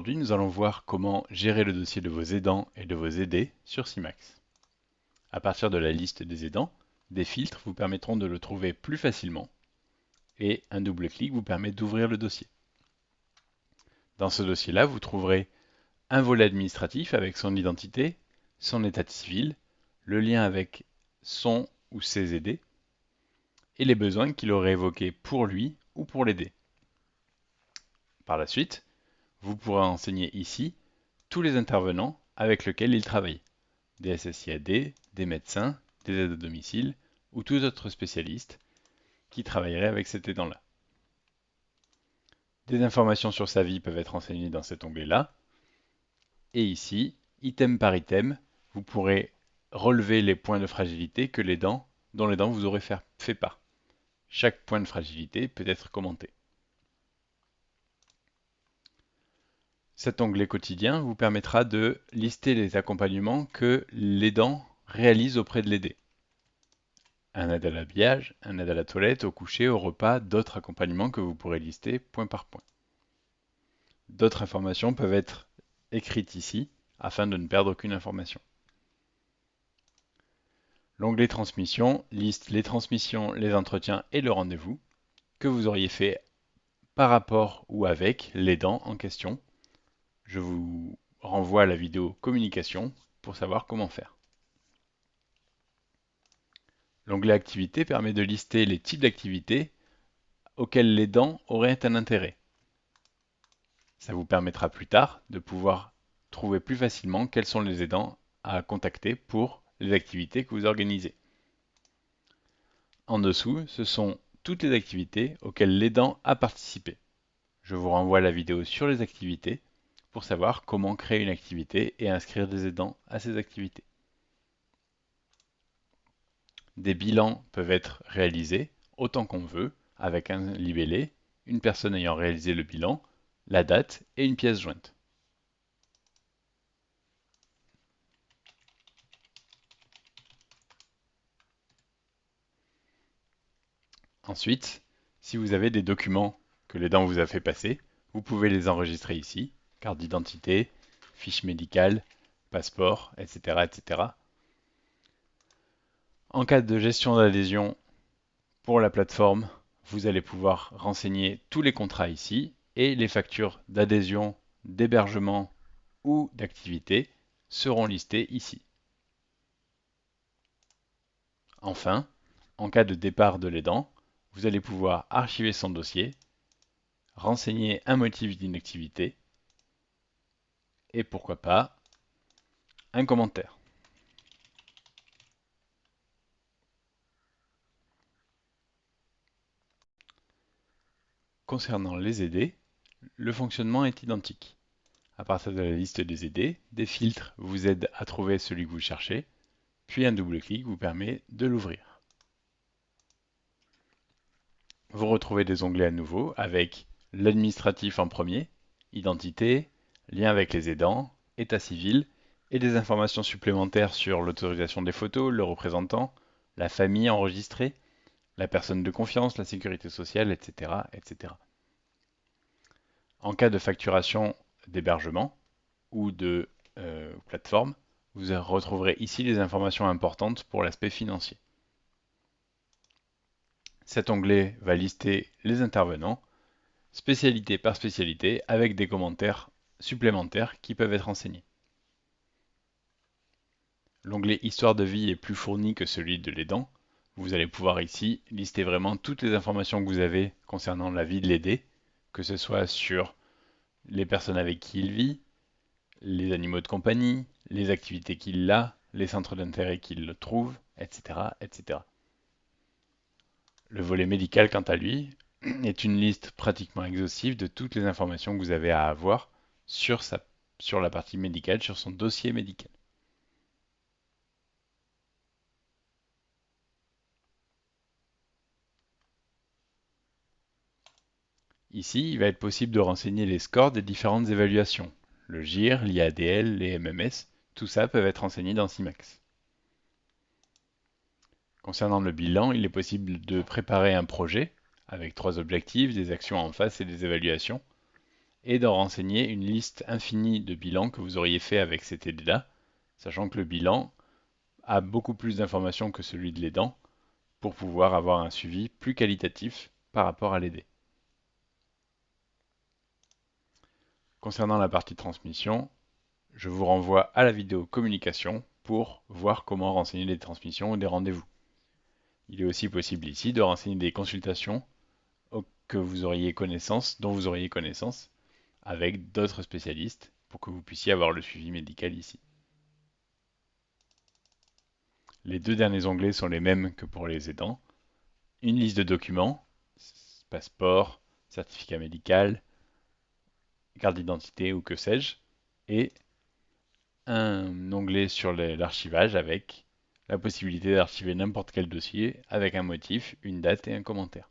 Aujourd'hui, nous allons voir comment gérer le dossier de vos aidants et de vos aidés sur CIMAX. À partir de la liste des aidants, des filtres vous permettront de le trouver plus facilement et un double-clic vous permet d'ouvrir le dossier. Dans ce dossier-là, vous trouverez un volet administratif avec son identité, son état civil, le lien avec son ou ses aidés et les besoins qu'il aurait évoqués pour lui ou pour l'aider. Par la suite, vous pourrez enseigner ici tous les intervenants avec lesquels il travaille, des SSIAD, des médecins, des aides à domicile ou tout autre spécialiste qui travaillerait avec cet aidant-là. Des informations sur sa vie peuvent être renseignées dans cet onglet-là. Et ici, item par item, vous pourrez relever les points de fragilité dont l'aidant vous aurait fait part. Chaque point de fragilité peut être commenté. Cet onglet quotidien vous permettra de lister les accompagnements que l'aidant réalise auprès de l'aidé. Un aide à l'habillage, un aide à la toilette, au coucher, au repas, d'autres accompagnements que vous pourrez lister point par point. D'autres informations peuvent être écrites ici afin de ne perdre aucune information. L'onglet transmission liste les transmissions, les entretiens et le rendez-vous que vous auriez fait par rapport ou avec l'aidant en question. Je vous renvoie à la vidéo communication pour savoir comment faire. L'onglet activités permet de lister les types d'activités auxquelles l'aidant aurait un intérêt. Ça vous permettra plus tard de pouvoir trouver plus facilement quels sont les aidants à contacter pour les activités que vous organisez. En dessous, ce sont toutes les activités auxquelles l'aidant a participé. Je vous renvoie à la vidéo sur les activités pour savoir comment créer une activité et inscrire des aidants à ces activités. Des bilans peuvent être réalisés autant qu'on veut avec un libellé, une personne ayant réalisé le bilan, la date et une pièce jointe. Ensuite, si vous avez des documents que l'aidant vous a fait passer, vous pouvez les enregistrer ici, carte d'identité, fiche médicale, passeport, etc., etc. En cas de gestion d'adhésion pour la plateforme, vous allez pouvoir renseigner tous les contrats ici et les factures d'adhésion, d'hébergement ou d'activité seront listées ici. Enfin, en cas de départ de l'aidant, vous allez pouvoir archiver son dossier, renseigner un motif d'inactivité et pourquoi pas un commentaire. Concernant les aidés, le fonctionnement est identique. À partir de la liste des aidés, des filtres vous aident à trouver celui que vous cherchez, puis un double-clic vous permet de l'ouvrir. Vous retrouvez des onglets à nouveau avec l'administratif en premier, identité, lien avec les aidants, état civil et des informations supplémentaires sur l'autorisation des photos, le représentant, la famille enregistrée, la personne de confiance, la sécurité sociale, etc., etc. En cas de facturation d'hébergement ou de plateforme, vous retrouverez ici les informations importantes pour l'aspect financier. Cet onglet va lister les intervenants, spécialité par spécialité, avec des commentaires supplémentaires qui peuvent être enseignés. L'onglet Histoire de vie est plus fourni que celui de l'aidant. Vous allez pouvoir ici lister vraiment toutes les informations que vous avez concernant la vie de l'aidé, que ce soit sur les personnes avec qui il vit, les animaux de compagnie, les activités qu'il a, les centres d'intérêt qu'il trouve, etc., etc. Le volet médical, quant à lui, est une liste pratiquement exhaustive de toutes les informations que vous avez à avoir sur la partie médicale, sur son dossier médical. Ici, il va être possible de renseigner les scores des différentes évaluations. Le GIR, l'IADL, les MMS, tout ça peut être renseigné dans CIMAX. Concernant le bilan, il est possible de préparer un projet avec 3 objectifs, des actions en face et des évaluations, et d'en renseigner une liste infinie de bilans que vous auriez fait avec cet aidé-là, sachant que le bilan a beaucoup plus d'informations que celui de l'aidant pour pouvoir avoir un suivi plus qualitatif par rapport à l'aidé. Concernant la partie transmission, je vous renvoie à la vidéo communication pour voir comment renseigner des transmissions ou des rendez-vous. Il est aussi possible ici de renseigner des consultations dont vous auriez connaissance avec d'autres spécialistes pour que vous puissiez avoir le suivi médical ici. Les deux derniers onglets sont les mêmes que pour les aidants. Une liste de documents, passeport, certificat médical, carte d'identité ou que sais-je, et un onglet sur l'archivage avec la possibilité d'archiver n'importe quel dossier avec un motif, une date et un commentaire.